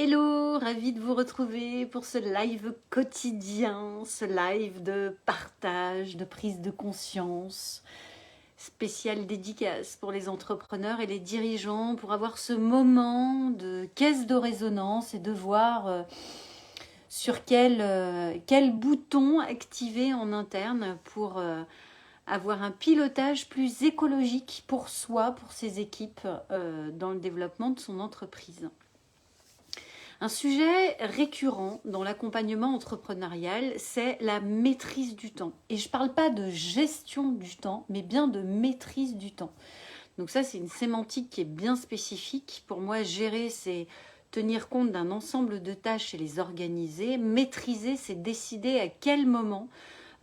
Hello, ravie de vous retrouver pour ce live quotidien, ce live de partage, de prise de conscience, spécial dédicace pour les entrepreneurs et les dirigeants pour avoir ce moment de caisse de résonance et de voir sur quel bouton activer en interne pour avoir un pilotage plus écologique pour soi, pour ses équipes dans le développement de son entreprise. Un sujet récurrent dans l'accompagnement entrepreneurial, c'est la maîtrise du temps. Et je ne parle pas de gestion du temps, mais bien de maîtrise du temps. Donc ça, c'est une sémantique qui est bien spécifique. Pour moi, gérer, c'est tenir compte d'un ensemble de tâches et les organiser. Maîtriser, c'est décider à quel moment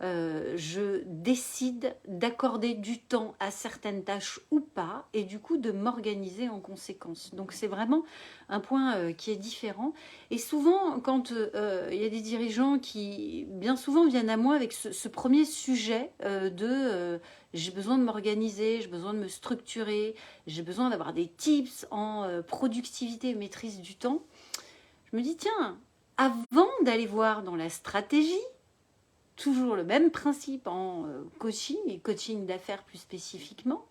je décide d'accorder du temps à certaines tâches ou pas, et du coup de m'organiser en conséquence. Donc c'est vraiment un point qui est différent. Et souvent, quand il y a des dirigeants qui, bien souvent, viennent à moi avec ce premier sujet j'ai besoin de m'organiser, j'ai besoin de me structurer, j'ai besoin d'avoir des tips en productivité et maîtrise du temps, je me dis, tiens, avant d'aller voir dans la stratégie, toujours le même principe en coaching et coaching d'affaires plus spécifiquement.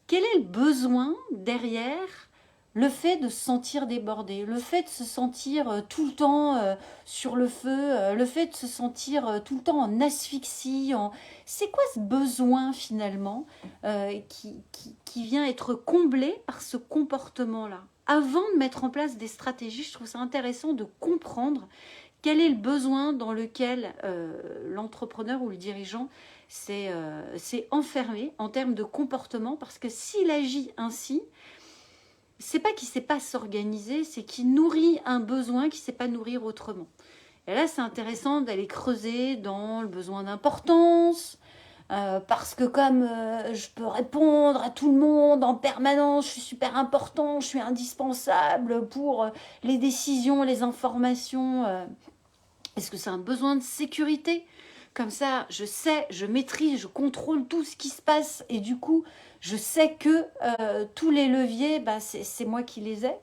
Quel est le besoin derrière le fait de se sentir débordé, le fait de se sentir tout le temps sur le feu, le fait de se sentir tout le temps en asphyxie, c'est quoi ce besoin finalement qui vient être comblé par ce comportement-là? Avant de mettre en place des stratégies, je trouve ça intéressant de comprendre quel est le besoin dans lequel l'entrepreneur ou le dirigeant s'est enfermé en termes de comportement, parce que s'il agit ainsi, c'est pas qu'il ne sait pas s'organiser, c'est qu'il nourrit un besoin qu'il ne sait pas nourrir autrement. Et là, c'est intéressant d'aller creuser dans le besoin d'importance, parce que comme je peux répondre à tout le monde en permanence, je suis super important, je suis indispensable pour les décisions, les informations. Est-ce que c'est un besoin de sécurité? Comme ça, je sais, je maîtrise, je contrôle tout ce qui se passe et du coup, je sais que tous les leviers, c'est moi qui les ai.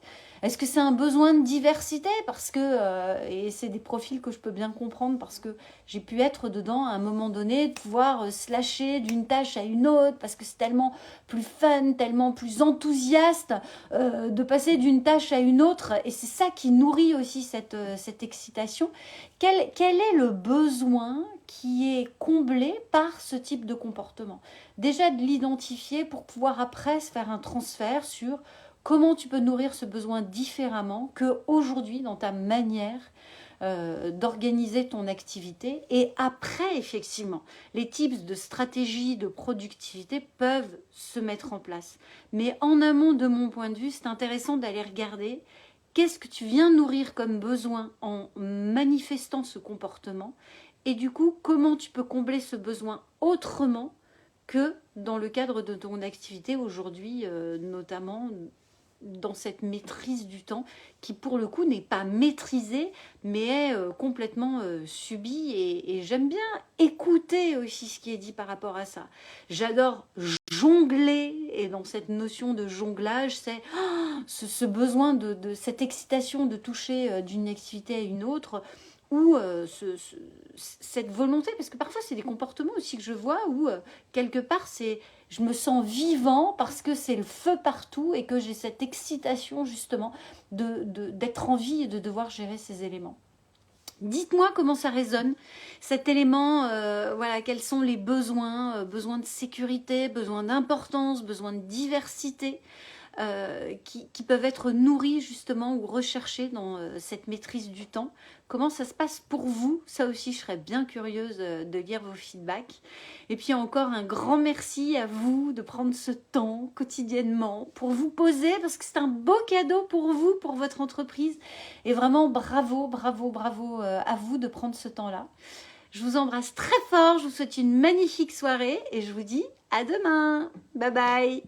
Est-ce que c'est un besoin de diversité? Parce que, et c'est des profils que je peux bien comprendre parce que j'ai pu être dedans à un moment donné, de pouvoir se lâcher d'une tâche à une autre parce que c'est tellement plus fun, tellement plus enthousiaste de passer d'une tâche à une autre. Et c'est ça qui nourrit aussi cette excitation. Quel est le besoin qui est comblé par ce type de comportement? Déjà de l'identifier pour pouvoir après se faire un transfert sur comment tu peux nourrir ce besoin différemment qu'aujourd'hui dans ta manière d'organiser ton activité. Et après, effectivement, les tips de stratégie, de productivité peuvent se mettre en place. Mais en amont, de mon point de vue, c'est intéressant d'aller regarder qu'est-ce que tu viens nourrir comme besoin en manifestant ce comportement et du coup, comment tu peux combler ce besoin autrement que dans le cadre de ton activité aujourd'hui, notamment dans cette maîtrise du temps qui pour le coup n'est pas maîtrisée mais est complètement subie et j'aime bien écouter aussi ce qui est dit par rapport à ça. J'adore jongler et dans cette notion de jonglage c'est ce besoin de cette excitation de toucher d'une activité à une autre ou cette volonté, parce que parfois c'est des comportements aussi que je vois où quelque part je me sens vivant parce que c'est le feu partout et que j'ai cette excitation justement d'être en vie et de devoir gérer ces éléments. Dites-moi comment ça résonne, cet élément, voilà, quels sont les besoins, besoins de sécurité, besoins d'importance, besoins de diversité, qui peuvent être nourris justement ou recherchés dans cette maîtrise du temps. Comment ça se passe pour vous? Ça aussi, je serais bien curieuse de lire vos feedbacks. Et puis encore un grand merci à vous de prendre ce temps quotidiennement pour vous poser, parce que c'est un beau cadeau pour vous, pour votre entreprise. Et vraiment, bravo, bravo, bravo à vous de prendre ce temps-là. Je vous embrasse très fort, je vous souhaite une magnifique soirée et je vous dis à demain. Bye bye.